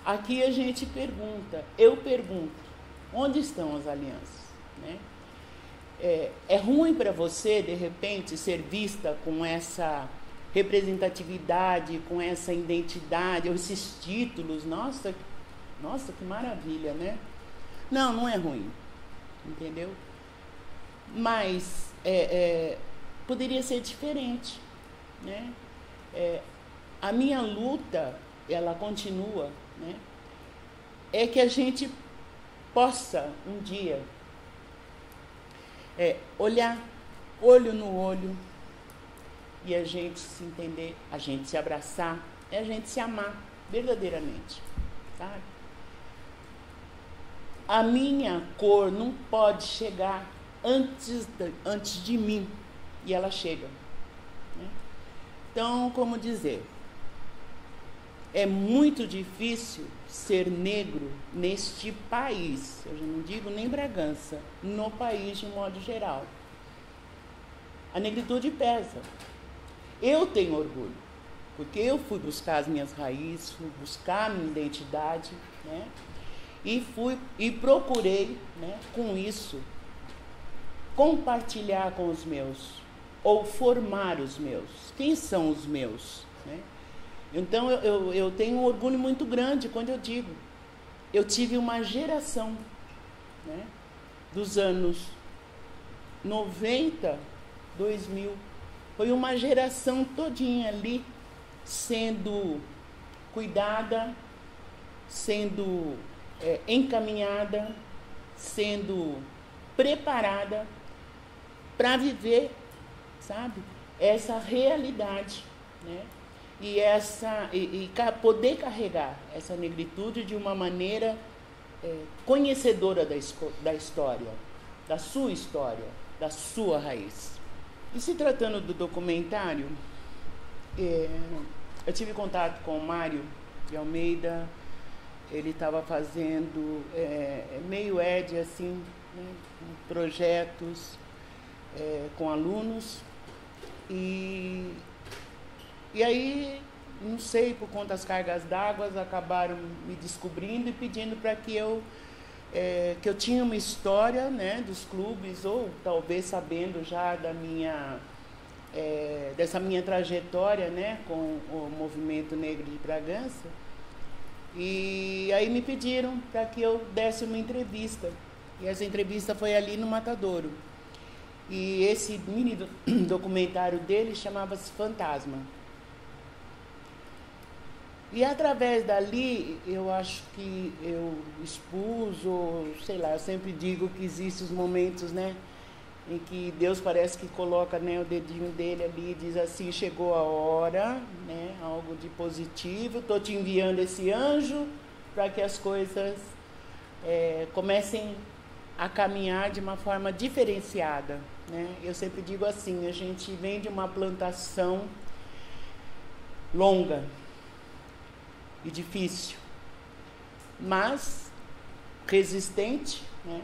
aqui a gente pergunta, eu pergunto, onde estão as alianças? Né? É ruim para você, de repente, ser vista com essa representatividade, com essa identidade, esses títulos, nossa, que maravilha, né? Não, não é ruim, entendeu? Mas poderia ser diferente, né? A minha luta, ela continua, né? É que a gente possa um dia olhar olho no olho e a gente se entender, a gente se abraçar, a gente se amar verdadeiramente, sabe? A minha cor não pode chegar antes de mim, e ela chega, né? Então, como dizer, é muito difícil ser negro neste país, eu já não digo nem Bragança, no país de modo geral. A negritude pesa. Eu tenho orgulho, porque eu fui buscar as minhas raízes, fui buscar a minha identidade, né? E procurei, né, com isso, compartilhar com os meus, ou formar os meus. Quem são os meus? Né? Então, eu tenho um orgulho muito grande quando eu digo, eu tive uma geração, né, dos anos 90, 2000, foi uma geração todinha ali sendo cuidada, sendo encaminhada, sendo preparada para viver, sabe, essa realidade, né? E poder carregar essa negritude de uma maneira conhecedora da história, da sua raiz. E se tratando do documentário, eu tive contato com o Mário de Almeida. Ele estava fazendo meio assim, né, projetos com alunos. E aí, não sei, por conta das cargas d'água, acabaram me descobrindo e pedindo para que eu tinha uma história, né, dos clubes, ou talvez sabendo já dessa minha trajetória, né, com o movimento negro de Bragança. E aí me pediram para que eu desse uma entrevista. E essa entrevista foi ali no Matadouro. E esse mini documentário dele chamava-se Fantasma. E através dali, eu acho que eu expus, ou sei lá, eu sempre digo que existem os momentos, né, em que Deus parece que coloca, né, o dedinho dele ali e diz assim, chegou a hora, né, algo de positivo, estou te enviando esse anjo para que as coisas comecem a caminhar de uma forma diferenciada, né? Eu sempre digo assim, a gente vem de uma plantação longa e difícil, mas resistente, né?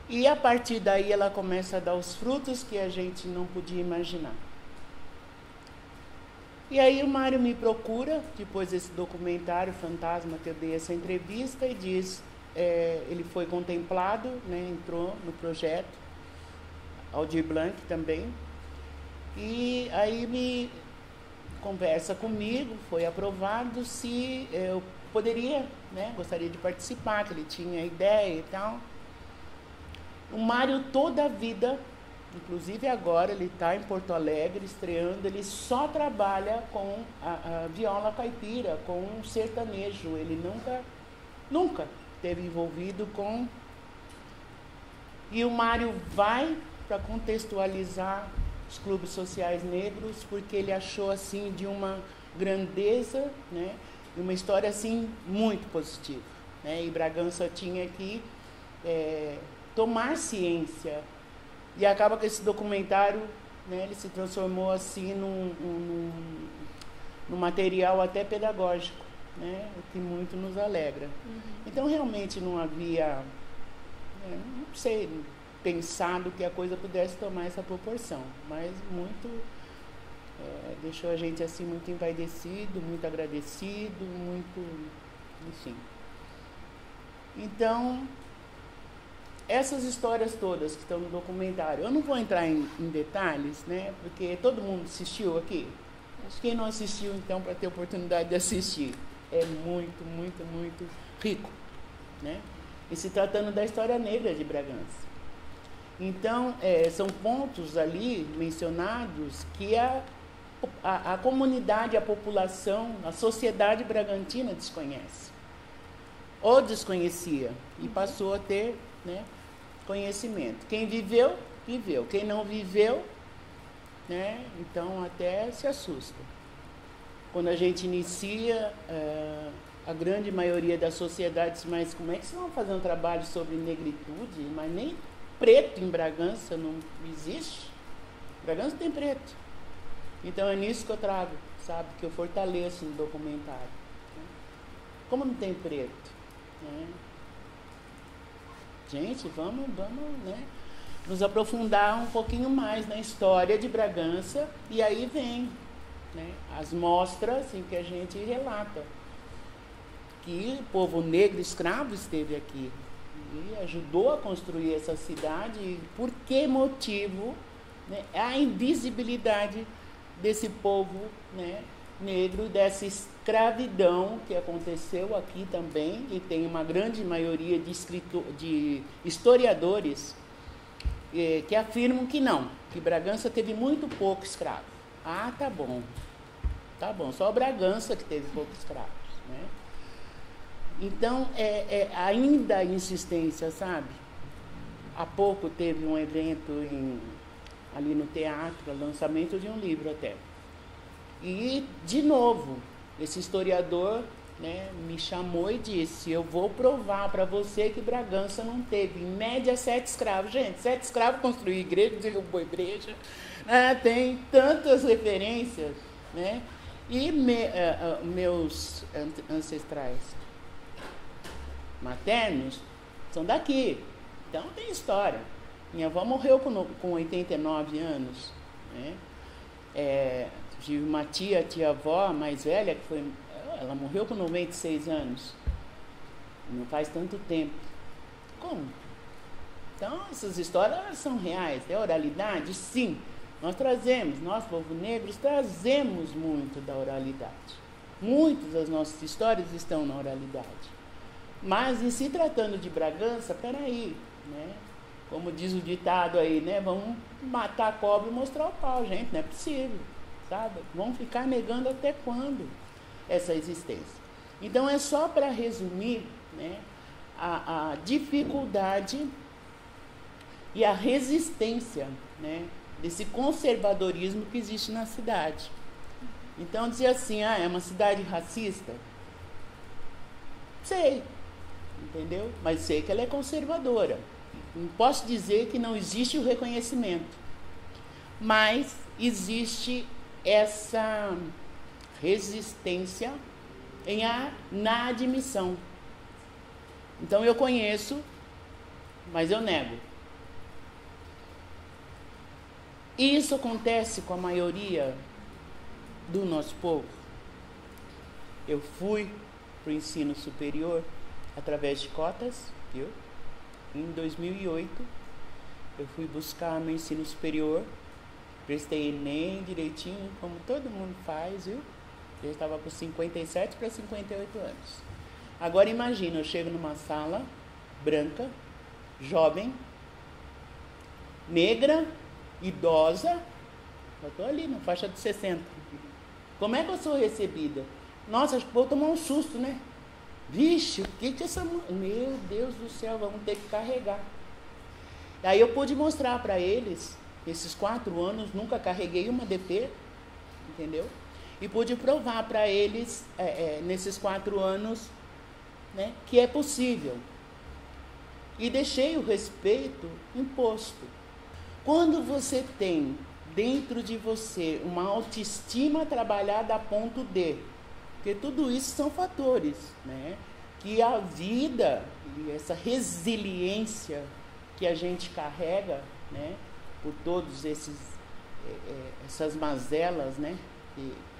E a partir daí ela começa a dar os frutos que a gente não podia imaginar. E aí o Mário me procura, depois desse documentário Fantasma, que eu dei essa entrevista, e diz, ele foi contemplado, né, entrou no projeto, Aldir Blanc também, e aí me conversa comigo, foi aprovado se eu poderia, né, gostaria de participar, que ele tinha ideia e tal. O Mário toda a vida, inclusive agora ele está em Porto Alegre estreando, ele só trabalha com a viola caipira, com um sertanejo, ele nunca esteve envolvido com... E o Mário vai para contextualizar os clubes sociais negros, porque ele achou assim de uma grandeza, né, uma história assim muito positiva, né? E Bragança tinha que tomar ciência, e acaba que esse documentário, né, ele se transformou assim num material até pedagógico, né, o que muito nos alegra. Uhum. Então realmente não havia, não sei, pensado que a coisa pudesse tomar essa proporção, mas muito deixou a gente assim muito envaidecido, muito agradecido, muito enfim. Então, essas histórias todas que estão no documentário, eu não vou entrar em detalhes, né? Porque todo mundo assistiu aqui. Acho que quem não assistiu, então, para ter oportunidade de assistir, é muito, muito, muito rico, né? E se tratando da história negra de Bragança. Então, são pontos ali mencionados que a comunidade, a população, a sociedade bragantina desconhece. Ou desconhecia e passou a ter, né, conhecimento. Quem viveu, viveu. Quem não viveu, né, então até se assusta. Quando a gente inicia, a grande maioria das sociedades, mas como é que vocês vão fazer um trabalho sobre negritude? Mas nem preto em Bragança não existe. Bragança tem preto. Então é nisso que eu trago, sabe? Que eu fortaleço no documentário. Como não tem preto? Gente, vamos, né, nos aprofundar um pouquinho mais na história de Bragança, e aí vem, né, as mostras em que a gente relata que o povo negro escravo esteve aqui e ajudou a construir essa cidade, e por que motivo, né, a invisibilidade desse povo, né, negro, dessa escravidão que aconteceu aqui também, e tem uma grande maioria de historiadores que afirmam que não, que Bragança teve muito pouco escravo. Ah, tá bom, só Bragança que teve poucos escravos, né? Então, ainda a insistência, sabe? Há pouco teve um evento ali no teatro, lançamento de um livro até. E, de novo, esse historiador, né, me chamou e disse: eu vou provar para você que Bragança não teve, em média, 7 escravos. Gente, 7 escravos construíram igreja, derrubou igreja, né, tem tantas referências, né? E meus ancestrais maternos são daqui, então tem história. Minha avó morreu com 89 anos, né? Tive uma tia-avó mais velha, ela morreu com 96 anos. Não faz tanto tempo. Como? Então, essas histórias são reais. É oralidade? Sim. Nós, povo negro, trazemos muito da oralidade. Muitas das nossas histórias estão na oralidade. Mas, em se tratando de Bragança, peraí, né? Como diz o ditado aí, né? Vamos matar a cobra e mostrar o pau, gente. Não é possível. Sabe? Vão ficar negando até quando essa existência. Então, é só para resumir, né, a dificuldade e a resistência, né, desse conservadorismo que existe na cidade. Então, dizer assim, é uma cidade racista? Sei, entendeu? Mas sei que ela é conservadora. Não posso dizer que não existe o reconhecimento, mas existe essa resistência na admissão. Então, eu conheço, mas eu nego. E isso acontece com a maioria do nosso povo. Eu fui para o ensino superior através de cotas, viu? Em 2008, eu fui buscar meu ensino superior. Prestei Enem direitinho, como todo mundo faz, viu? Eu estava com 57 para 58 anos. Agora imagina, eu chego numa sala branca, jovem, negra, idosa, eu estou ali na faixa de 60. Como é que eu sou recebida? Nossa, acho que vou tomar um susto, né? Vixe, o que essa mulher... Meu Deus do céu, vamos ter que carregar. Aí eu pude mostrar para eles... Esses 4 anos, nunca carreguei uma DP, entendeu? E pude provar para eles, nesses 4 anos, né, que é possível. E deixei o respeito imposto. Quando você tem dentro de você uma autoestima trabalhada a ponto de... Porque tudo isso são fatores, né? Que a vida e essa resiliência que a gente carrega, né? Por todos essas mazelas, né,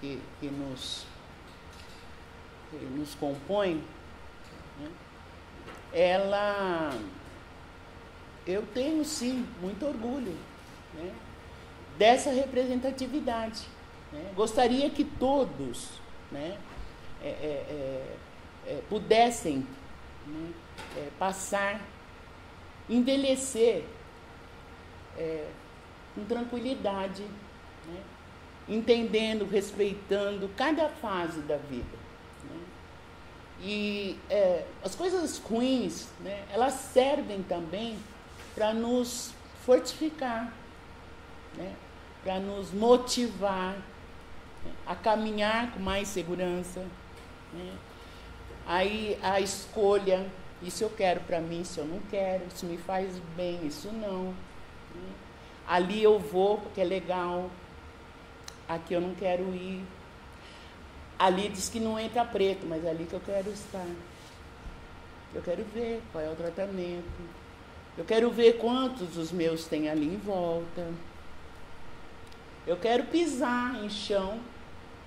que nos compõem, né? Eu tenho sim muito orgulho, né, dessa representatividade, né? Gostaria que todos, né, pudessem, né, passar, envelhecer com tranquilidade, né, entendendo, respeitando cada fase da vida, né? E as coisas ruins, né, elas servem também para nos fortificar, né, para nos motivar, né, a caminhar com mais segurança, né? Aí a escolha, isso eu quero para mim, isso eu não quero, isso me faz bem, isso não, né? Ali eu vou porque é legal, aqui eu não quero ir. Ali diz que não entra preto, mas é ali que eu quero estar. Eu quero ver qual é o tratamento. Eu quero ver quantos os meus têm ali em volta. Eu quero pisar em chão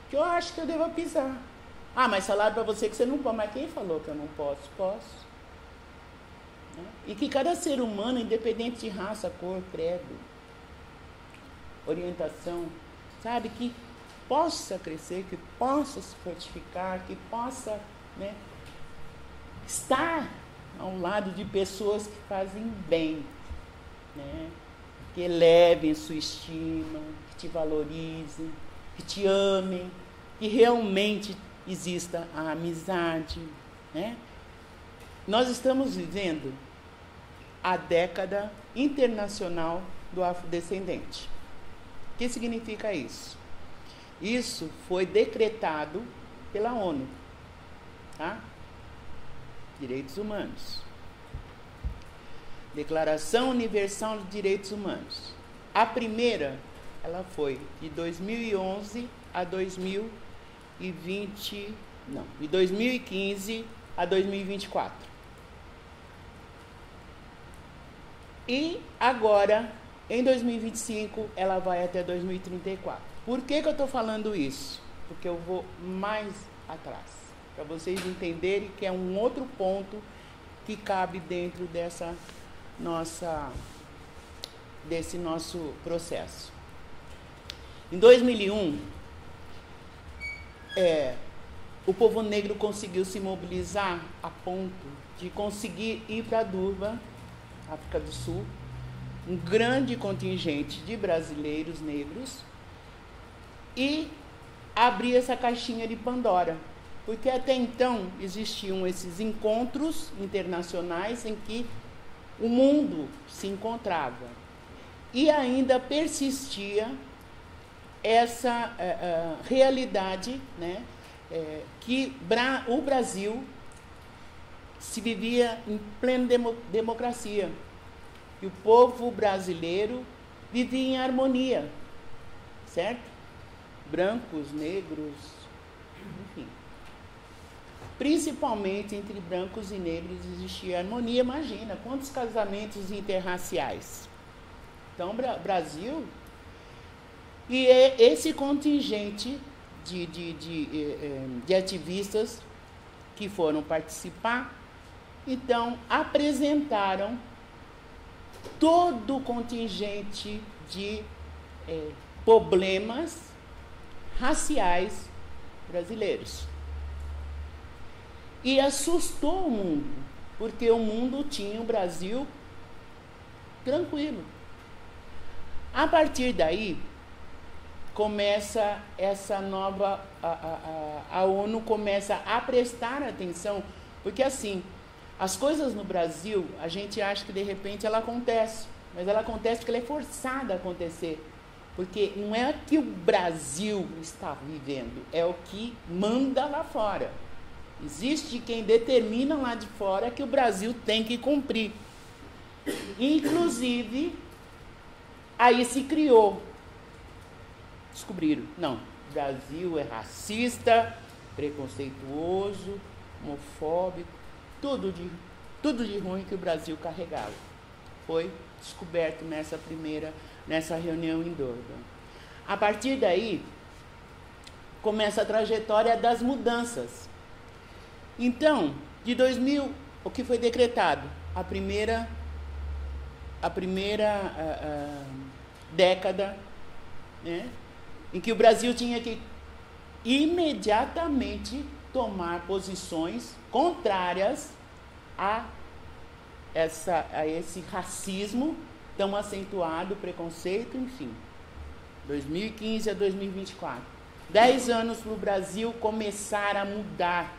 que eu acho que eu devo pisar. Ah, mas falaram para você que você não pode. Mas quem falou que eu não posso? Posso. Né? E que cada ser humano, independente de raça, cor, credo, orientação, sabe, que possa crescer, que possa se fortificar, que possa, né, estar ao lado de pessoas que fazem bem, né, que elevem sua estima, que te valorizem, que te amem, que realmente exista a amizade, né? Nós estamos vivendo a década internacional do afrodescendente. O que significa isso? Isso foi decretado pela ONU, tá? Direitos Humanos. Declaração Universal de Direitos Humanos. A primeira, ela foi de 2011 a 2020, não, de 2015 a 2024. E agora, em 2025, ela vai até 2034. Por que eu estou falando isso? Porque eu vou mais atrás, para vocês entenderem que é um outro ponto que cabe dentro desse nosso processo. Em 2001, o povo negro conseguiu se mobilizar a ponto de conseguir ir para Durban, África do Sul, um grande contingente de brasileiros negros, e abrir essa caixinha de Pandora, porque até então existiam esses encontros internacionais em que o mundo se encontrava, e ainda persistia essa realidade, né, que o Brasil se vivia em plena democracia, e o povo brasileiro vivia em harmonia, certo? Brancos, negros, enfim. Principalmente entre brancos e negros existia harmonia. Imagina, quantos casamentos interraciais. Então, Brasil... E esse contingente de ativistas que foram participar, então, apresentaram todo o contingente de problemas raciais brasileiros. E assustou o mundo, porque o mundo tinha o Brasil tranquilo. A partir daí, começa essa nova... A ONU começa a prestar atenção, porque assim, as coisas no Brasil, a gente acha que de repente ela acontece, mas ela acontece porque ela é forçada a acontecer. Porque não é que o Brasil está vivendo, é o que manda lá fora. Existe quem determina lá de fora que o Brasil tem que cumprir. Inclusive, aí se criou. Descobriram, não, o Brasil é racista, preconceituoso, homofóbico, tudo de ruim que o Brasil carregava. Foi descoberto nessa reunião em Durban. A partir daí, começa a trajetória das mudanças. Então, De 2000, o que foi decretado? A primeira década, né, em que o Brasil tinha que imediatamente tomar posições contrárias a esse racismo tão acentuado, preconceito, enfim. 2015 a 2024. 10 anos para o Brasil começar a mudar,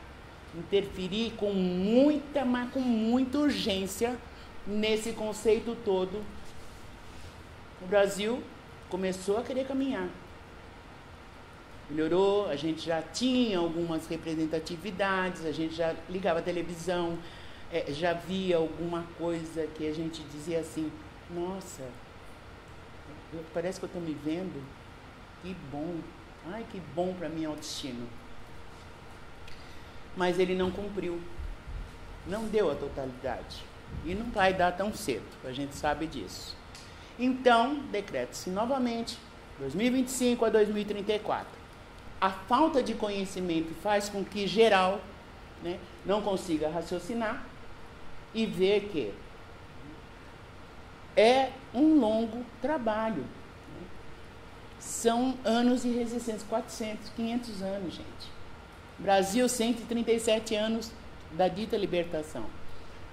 interferir com muita, mas com muita urgência nesse conceito todo. O Brasil começou a querer caminhar. Melhorou, a gente já tinha algumas representatividades, a gente já ligava a televisão, já via alguma coisa que a gente dizia assim, nossa, parece que eu estou me vendo, que bom, ai que bom para a minha autoestima. Mas ele não cumpriu, não deu a totalidade, e não vai dar tão cedo, a gente sabe disso. Então, decreta-se novamente, 2025 a 2034. A falta de conhecimento faz com que geral, né, não consiga raciocinar e ver que é um longo trabalho. Né? São anos de resistência, 400, 500 anos, gente. Brasil, 137 anos da dita libertação.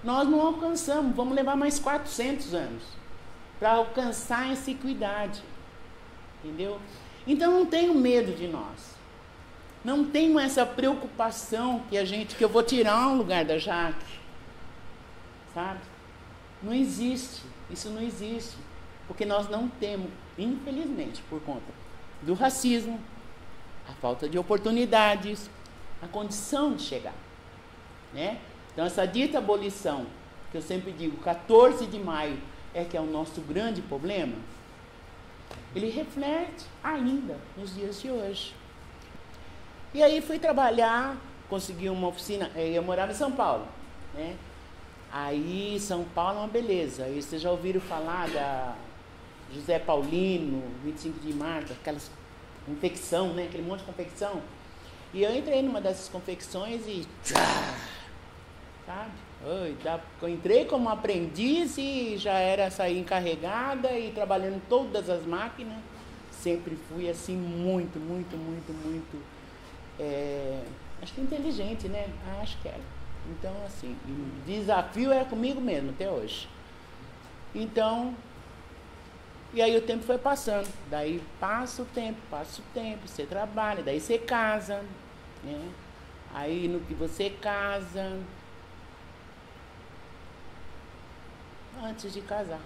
Nós não alcançamos, vamos levar mais 400 anos para alcançar essa equidade. Entendeu? Então não tenham medo de nós. Não tenho essa preocupação que eu vou tirar um lugar da Jaque, sabe? Não existe, isso não existe, porque nós não temos, infelizmente, por conta do racismo, a falta de oportunidades, a condição de chegar, né? Então essa dita abolição, que eu sempre digo, 14 de maio é que é o nosso grande problema, ele reflete ainda nos dias de hoje. E aí fui trabalhar, consegui uma oficina, eu morava em São Paulo, né? Aí São Paulo é uma beleza, aí vocês já ouviram falar da José Paulino, 25 de março, aquelas confecção, né? Aquele monte de confecção. E eu entrei numa dessas confecções e... sabe? Eu entrei como aprendiz e já era sair encarregada e trabalhando todas as máquinas. Sempre fui assim muito acho que inteligente, né? Acho que era. Então, assim, o desafio é comigo mesmo, até hoje. Então, e aí o tempo foi passando. Daí passa o tempo, você trabalha, daí você casa, né? Aí no que você casa, antes de casar,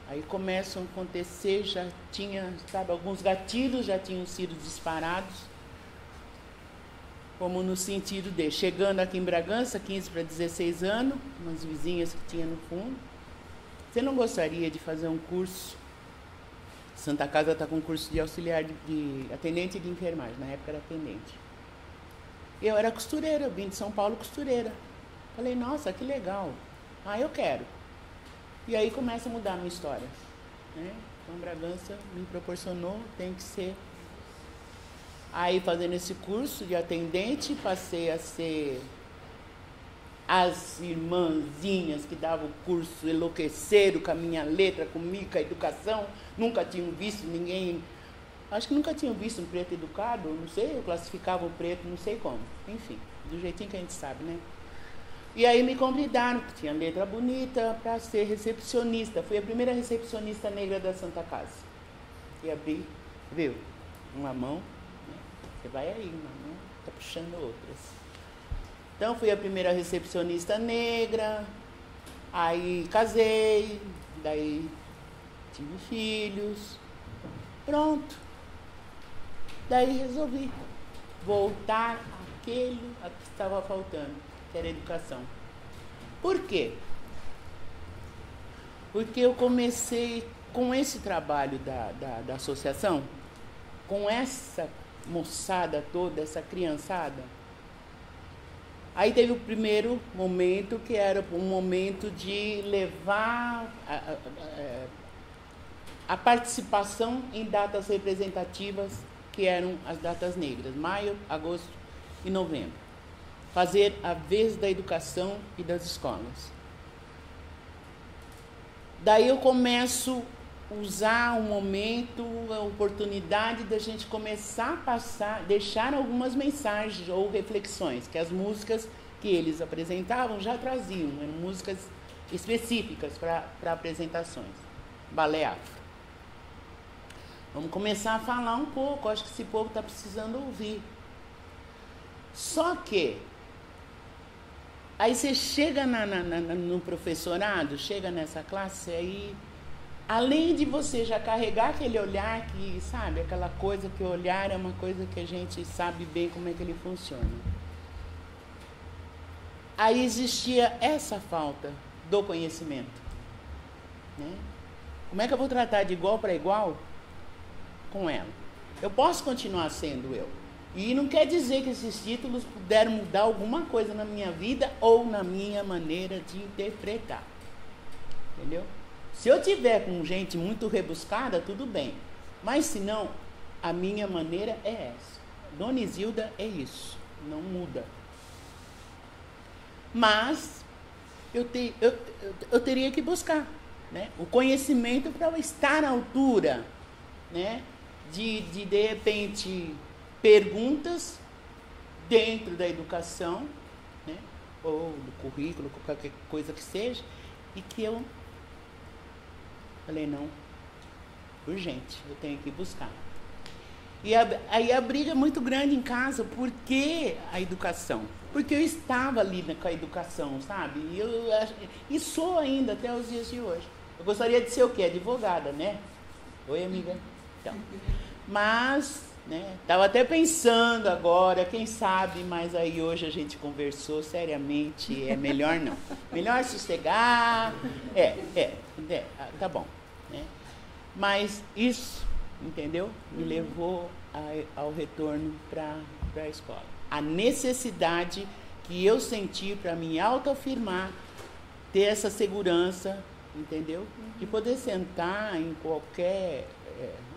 aí começam a acontecer, já tinha, sabe, alguns gatilhos já tinham sido disparados, como no sentido de, chegando aqui em Bragança, 15 para 16 anos, umas vizinhas que tinha no fundo, você não gostaria de fazer um curso? Santa Casa está com um curso de auxiliar de atendente de enfermagem, na época era atendente. Eu era costureira, eu vim de São Paulo costureira. Falei, nossa, que legal. Eu quero. E aí começa a mudar a minha história. Né? Então, Bragança me proporcionou, tem que ser. Aí, fazendo esse curso de atendente, passei a ser as irmãzinhas que davam o curso, enlouqueceram com a minha letra, comigo, com a educação. Nunca tinham visto ninguém, acho que nunca tinham visto um preto educado, não sei, eu classificava o preto, não sei como. Enfim, do jeitinho que a gente sabe, né? E aí me convidaram, que tinha letra bonita, para ser recepcionista. Fui a primeira recepcionista negra da Santa Casa. E abri, viu? Uma mão, né? Você vai aí, uma mão está puxando outras. Então, fui a primeira recepcionista negra, aí casei, daí tive filhos, pronto. Daí resolvi voltar àquele a que estava faltando, que era a educação. Por quê? Porque eu comecei com esse trabalho da associação, com essa moçada toda, essa criançada. Aí teve o primeiro momento, que era um momento de levar a participação em datas representativas, que eram as datas negras, maio, agosto e novembro. fazer a vez da educação e das escolas. Daí eu começo a usar o momento, a oportunidade da gente começar a passar, deixar algumas mensagens ou reflexões, que as músicas que eles apresentavam já traziam, eram músicas específicas para apresentações, balé afro. Vamos começar a falar um pouco, acho que esse povo está precisando ouvir. Só que, aí você chega no professorado, chega nessa classe, aí, além de você já carregar aquele olhar que, sabe, aquela coisa que o olhar é uma coisa que a gente sabe bem como é que ele funciona. Aí existia essa falta do conhecimento, né? Como é que eu vou tratar de igual para igual com ela? Eu posso continuar sendo eu. E não quer dizer que esses títulos puderam mudar alguma coisa na minha vida ou na minha maneira de interpretar. Entendeu? Se eu tiver com gente muito rebuscada, tudo bem. Mas se não, a minha maneira é essa. Dona Isilda é isso. Não muda. Mas eu teria que buscar, né, o conhecimento para estar à altura, né, de repente, perguntas dentro da educação, né, ou do currículo, qualquer coisa que seja, e que eu falei, não, urgente, eu tenho que buscar. E aí a briga é muito grande em casa. Por que a educação? Porque eu estava ali com a educação, sabe? E sou ainda até os dias de hoje. Eu gostaria de ser o quê? Advogada, né? Oi, amiga. Então, mas, né, estava até pensando agora, quem sabe, mas aí hoje a gente conversou seriamente, é melhor não. Melhor sossegar. Tá bom. Né? Mas isso, entendeu? Me levou ao retorno para a escola. A necessidade que eu senti para me autoafirmar, ter essa segurança, entendeu? De poder sentar em qualquer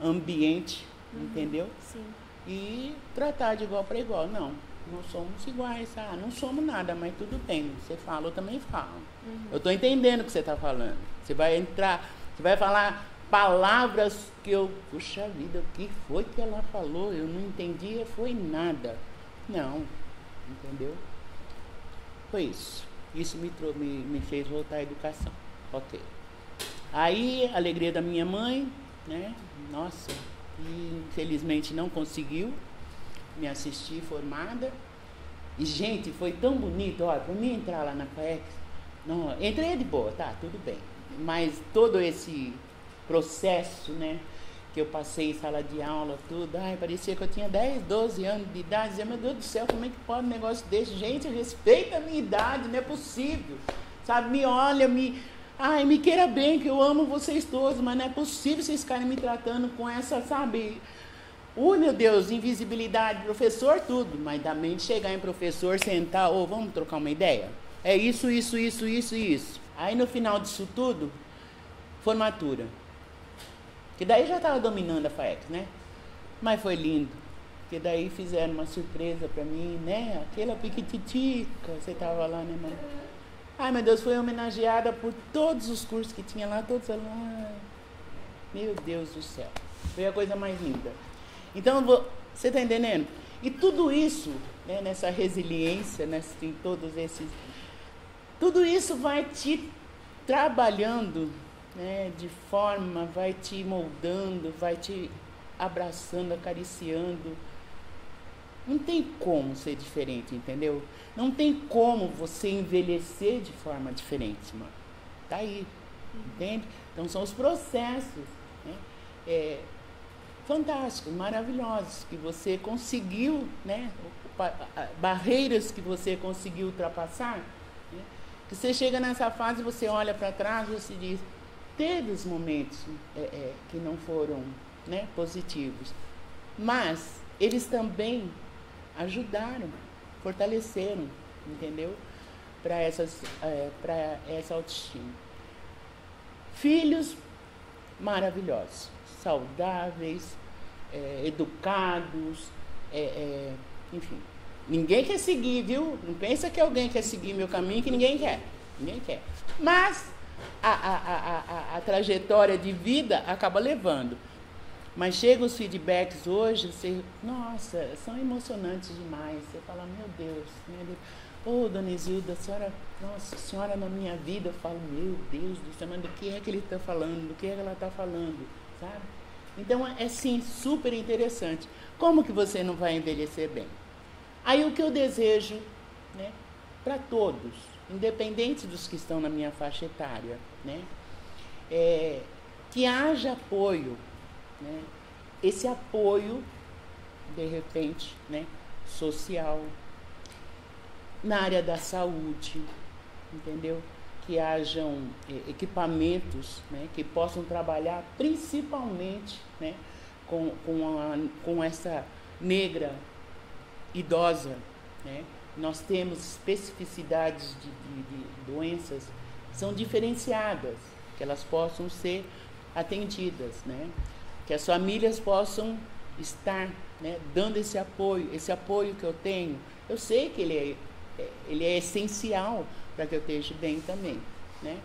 ambiente, entendeu? Sim. E tratar de igual para igual. Não somos iguais, não somos nada, mas tudo bem. Você fala, eu também falo. Eu estou entendendo o que você está falando. Você vai entrar, você vai falar palavras que eu, puxa vida, o que foi que ela falou? Eu não entendia, foi nada. Não, entendeu? Foi isso. Isso me fez voltar à educação. Ok. Aí, a alegria da minha mãe, né? Nossa, infelizmente não conseguiu me assistir formada. E, gente, foi tão bonito, olha, para mim entrar lá na FAEX, não, entrei de boa, tá, tudo bem. Mas todo esse processo, né, que eu passei em sala de aula, tudo, parecia que eu tinha 10, 12 anos de idade, dizia, meu Deus do céu, como é que pode um negócio desse? Gente, respeita a minha idade, não é possível, sabe, me olha, me queira bem, que eu amo vocês todos, mas não é possível vocês ficarem me tratando com essa, sabe, meu Deus, invisibilidade, professor, tudo, mas também chegar em professor, sentar, vamos trocar uma ideia? É isso. Aí no final disso tudo, formatura. Que daí já estava dominando a FAEX, né? Mas foi lindo. Porque daí fizeram uma surpresa para mim, né? Aquela piquititica, você estava lá, né, mãe? Ai, meu Deus, foi homenageada por todos os cursos que tinha lá, todos lá. Meu Deus do céu. Foi a coisa mais linda. Então, você está entendendo? E tudo isso, né, nessa resiliência, em todos esses... Tudo isso vai te trabalhando, né, de forma, vai te moldando, vai te abraçando, acariciando. Não tem como ser diferente, entendeu? Não tem como você envelhecer de forma diferente, mano. Tá aí, entende? Então são os processos, né, fantásticos, maravilhosos, que você conseguiu, né, barreiras que você conseguiu ultrapassar, né, que você chega nessa fase, você olha para trás e você diz, teve os momentos que não foram, né, positivos, mas eles também ajudaram, fortaleceram, entendeu? Para essa autoestima. Filhos maravilhosos, saudáveis, educados, enfim, Ninguém quer seguir, viu? Não pensa que alguém quer seguir meu caminho, que ninguém quer. Ninguém quer. Mas a trajetória de vida acaba levando. Mas chegam os feedbacks hoje, você, nossa, são emocionantes demais. Você fala, meu Deus, dona Isilda, nossa, a senhora na minha vida, eu falo, meu Deus do céu, mas do que é que ele está falando? Do que é que ela está falando? Sabe? Então, é sim, super interessante. Como que você não vai envelhecer bem? Aí o que eu desejo, né, para todos, independente dos que estão na minha faixa etária, né, que haja apoio, né, esse apoio, de repente, né, social, na área da saúde, entendeu? Que hajam equipamentos, né, que possam trabalhar principalmente, né, com essa negra idosa, né? Nós temos especificidades de doenças que são diferenciadas, que elas possam ser atendidas, né? Que as famílias possam estar, né, dando esse apoio que eu tenho. Eu sei que ele é essencial para que eu esteja bem também, né?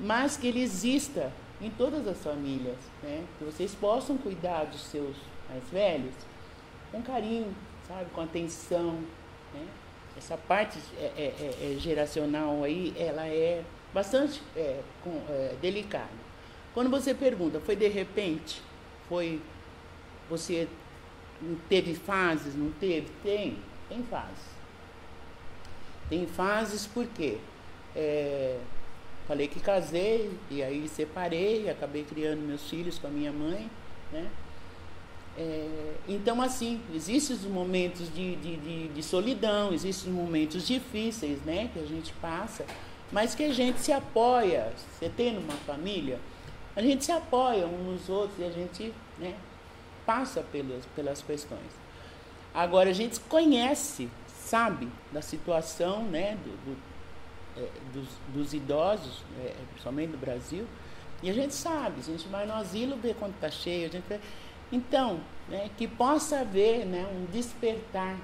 Mas que ele exista em todas as famílias, né? Que vocês possam cuidar dos seus mais velhos com carinho, sabe, com atenção, né? Essa parte geracional aí, ela é bastante delicada. Quando você pergunta, foi de repente? Você teve fases, não teve? Tem fases. Tem fases porque falei que casei, e aí separei, acabei criando meus filhos com a minha mãe, né? Então, assim, existem os momentos de solidão, existem os momentos difíceis, né, que a gente passa, mas que a gente se apoia. Você tendo uma família, a gente se apoia uns nos outros e a gente, né, passa pelas questões. Agora, a gente conhece, sabe, da situação, né, dos idosos, principalmente do Brasil, e a gente sabe, a gente vai no asilo ver quando está cheio, a gente vê. Então, né, que possa haver, né, um despertar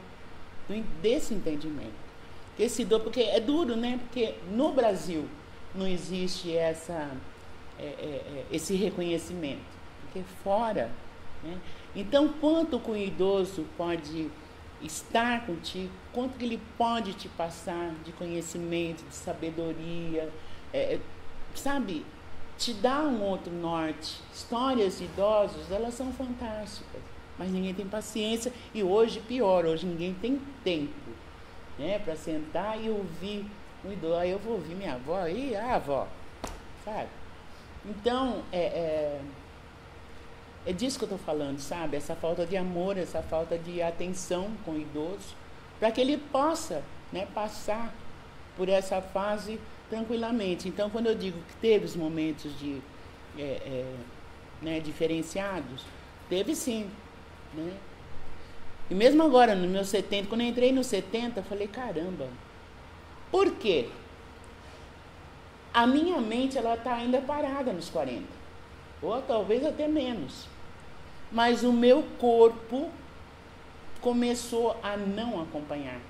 desse entendimento. Porque é duro, né? Porque no Brasil não existe esse reconhecimento. Porque fora, né? Então, quanto que o idoso pode estar contigo, quanto que ele pode te passar de conhecimento, de sabedoria, sabe? Te dá um outro norte. Histórias de idosos, elas são fantásticas, mas ninguém tem paciência, e hoje pior, hoje ninguém tem tempo, né, para sentar e ouvir um idoso. Aí eu vou ouvir minha avó, e a avó, sabe? Então, é disso que eu estou falando, sabe? Essa falta de amor, essa falta de atenção com o idoso, para que ele possa, né, passar por essa fase tranquilamente. Então, quando eu digo que teve os momentos né, diferenciados, teve sim, né? E mesmo agora, nos meus 70, quando eu entrei nos 70, eu falei, caramba, por quê? A minha mente, ela está ainda parada nos 40, ou talvez até menos. Mas o meu corpo começou a não acompanhar.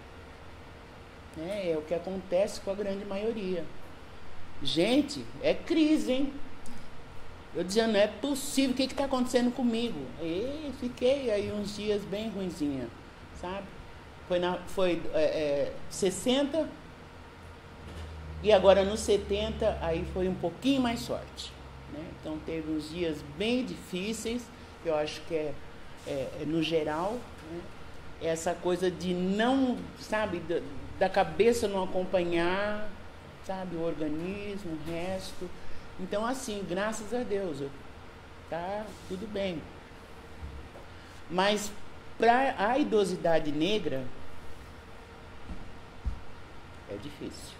É o que acontece com a grande maioria. Gente, é crise, hein? Eu dizia, não é possível, o que está acontecendo comigo? E fiquei aí uns dias bem ruinzinha, sabe? Foi 60, e agora nos 70, aí foi um pouquinho mais sorte, né? Então teve uns dias bem difíceis, eu acho que é no geral, né? Essa coisa de não, sabe, da cabeça não acompanhar, sabe, o organismo, o resto. Então, assim, graças a Deus, tá tudo bem. Mas para a idosidade negra é difícil.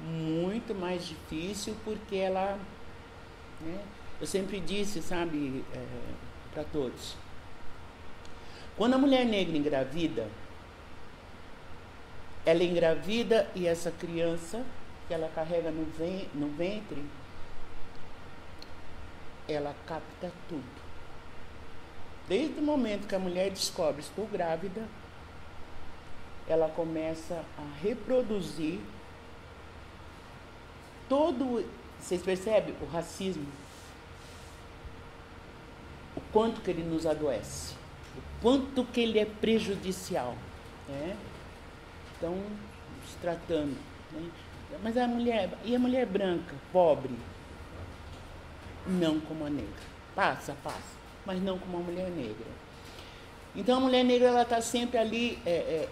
Muito mais difícil, porque ela, né, eu sempre disse, sabe, para todos, quando a mulher negra engravida, ela engravida e essa criança que ela carrega no ventre, ela capta tudo. Desde o momento que a mulher descobre, estou grávida, ela começa a reproduzir todo... Vocês percebem o racismo? O quanto que ele nos adoece, o quanto que ele é prejudicial, né? Então, se tratando, né? Mas a mulher branca, pobre, não como a negra. Passa, mas não como a mulher negra. Então, a mulher negra ela está sempre ali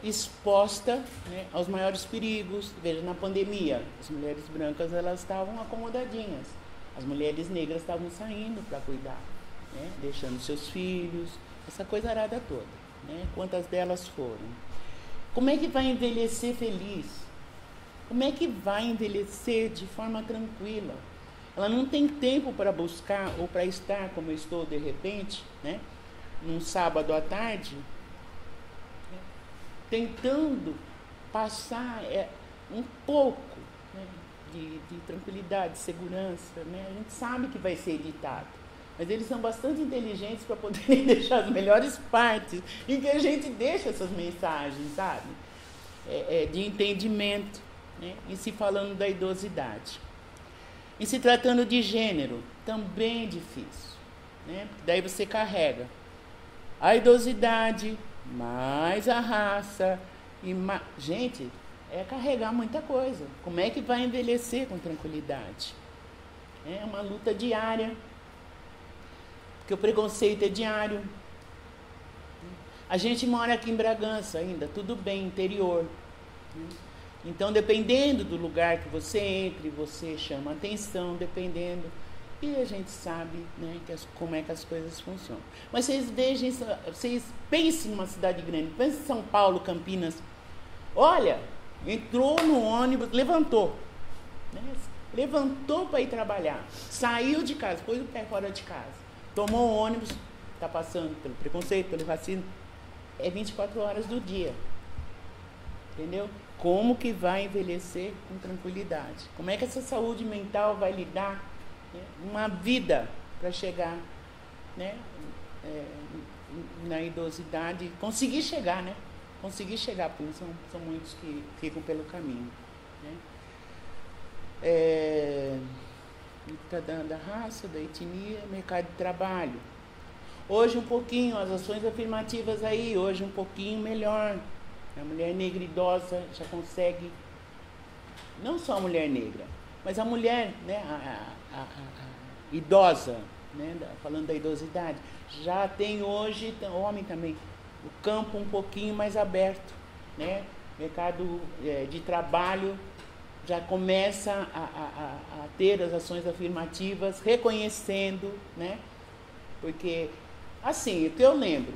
exposta, né, aos maiores perigos. Veja, na pandemia, as mulheres brancas elas estavam acomodadinhas. As mulheres negras estavam saindo para cuidar, né, deixando seus filhos, essa coisa arada toda, né? Quantas delas foram? Como é que vai envelhecer feliz? Como é que vai envelhecer de forma tranquila? Ela não tem tempo para buscar ou para estar como eu estou de repente, né? Num sábado à tarde, tentando passar um pouco, né, de tranquilidade, de segurança, né? A gente sabe que vai ser editado, mas eles são bastante inteligentes para poderem deixar as melhores partes em que a gente deixa essas mensagens, sabe? De entendimento, né? E se falando da idosidade. E se tratando de gênero, também é difícil, né? Porque daí você carrega a idosidade, mais a raça, gente, é carregar muita coisa. Como é que vai envelhecer com tranquilidade? É uma luta diária, porque o preconceito é diário. A gente mora aqui em Bragança ainda, tudo bem, interior. Então, dependendo do lugar que você entre, você chama atenção, dependendo... E a gente sabe, né, como é que as coisas funcionam. Mas vocês pensem numa cidade grande, pensem em São Paulo, Campinas. Olha, entrou no ônibus, levantou. Né, levantou para ir trabalhar. Saiu de casa, pôs o pé fora de casa. Tomou o ônibus, está passando pelo preconceito, pelo racismo. É 24 horas do dia. Entendeu? Como que vai envelhecer com tranquilidade? Como é que essa saúde mental vai lidar uma vida para chegar, né, na idosidade, conseguir chegar, né? Conseguir chegar, porque são muitos que ficam pelo caminho, né? Da raça, da etnia, mercado de trabalho. Hoje um pouquinho, as ações afirmativas aí, hoje um pouquinho melhor. A mulher negra idosa já consegue, não só a mulher negra, mas a mulher, né, a idosa, né, falando da idosidade, já tem hoje, homem também, o campo um pouquinho mais aberto, né? Mercado de trabalho já começa a ter as ações afirmativas, reconhecendo, né? Porque, assim, o que eu lembro,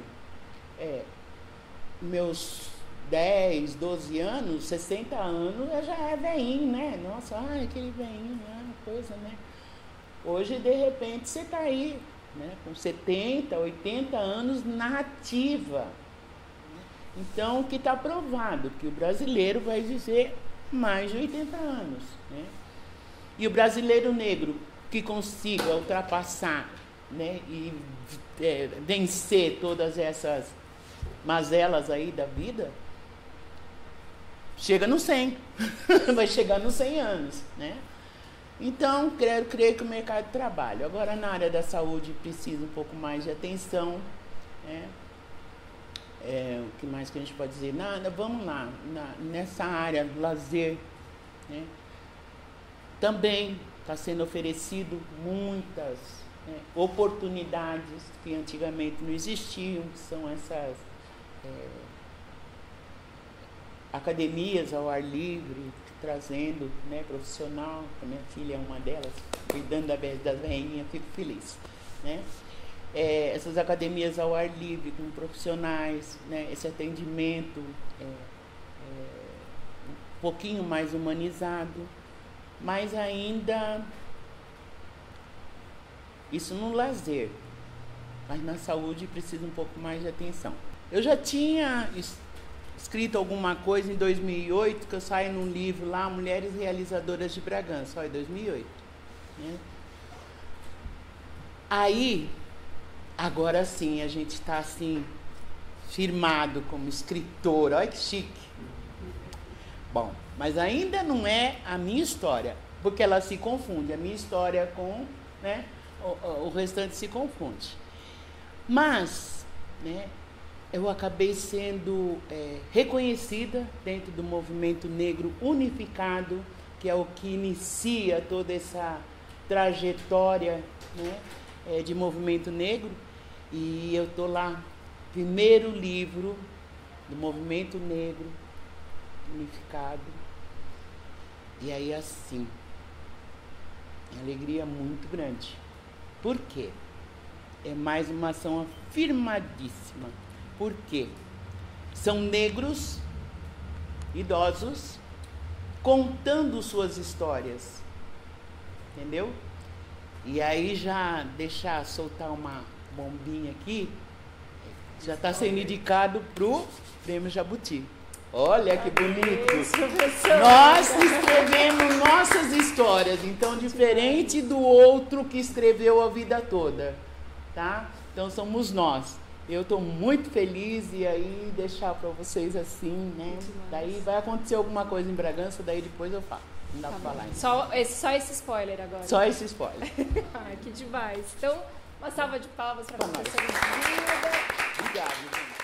meus 10, 12 anos, 60 anos, eu já é velhinho, né? Nossa, aquele velhinho, coisa, né? Hoje, de repente, você está aí, né? Com 70, 80 anos na ativa. Então, que está provado que o brasileiro vai viver mais de 80 anos, né? E o brasileiro negro que consiga ultrapassar, né, e vencer todas essas mazelas aí da vida, chega no 100, vai chegar nos 100 anos, né? Então, creio que o mercado de trabalho. Agora, na área da saúde, precisa um pouco mais de atenção, né? O que mais que a gente pode dizer? Vamos lá, nessa área do lazer, né? Também está sendo oferecido muitas, né, oportunidades que antigamente não existiam, que são essas academias ao ar livre, trazendo, né, profissional. A minha filha é uma delas, cuidando das velhinhas, fico feliz, né? Essas academias ao ar livre, com profissionais, né, esse atendimento um pouquinho mais humanizado, mas ainda isso no lazer, mas na saúde precisa um pouco mais de atenção. Eu já tinha escrito alguma coisa em 2008, que eu saio num livro lá, Mulheres Realizadoras de Bragança, em 2008. Né? Aí, agora sim, a gente está assim, firmado como escritora, olha que chique. Bom, mas ainda não é a minha história, porque ela se confunde, a minha história com, né, o restante se confunde. Mas, né, eu acabei sendo reconhecida dentro do movimento negro unificado, que é o que inicia toda essa trajetória, né, de movimento negro, e eu estou lá, primeiro livro do movimento negro unificado, e aí assim, uma alegria muito grande. Por quê? É mais uma ação afirmadíssima. Por quê? São negros, idosos, contando suas histórias, entendeu? E aí já deixar soltar uma bombinha aqui, já está sendo indicado para o Prêmio Jabuti. Olha que bonito! Nós escrevemos nossas histórias, então diferente do outro que escreveu a vida toda, tá? Então somos nós. Eu estou muito feliz e aí deixar para vocês assim, né? Daí vai acontecer alguma coisa em Bragança, daí depois eu falo. Não dá para falar ainda. Só esse spoiler agora. Só esse spoiler. Ai, que demais. Então, uma salva de palmas para a professora Gilda. Obrigado, gente.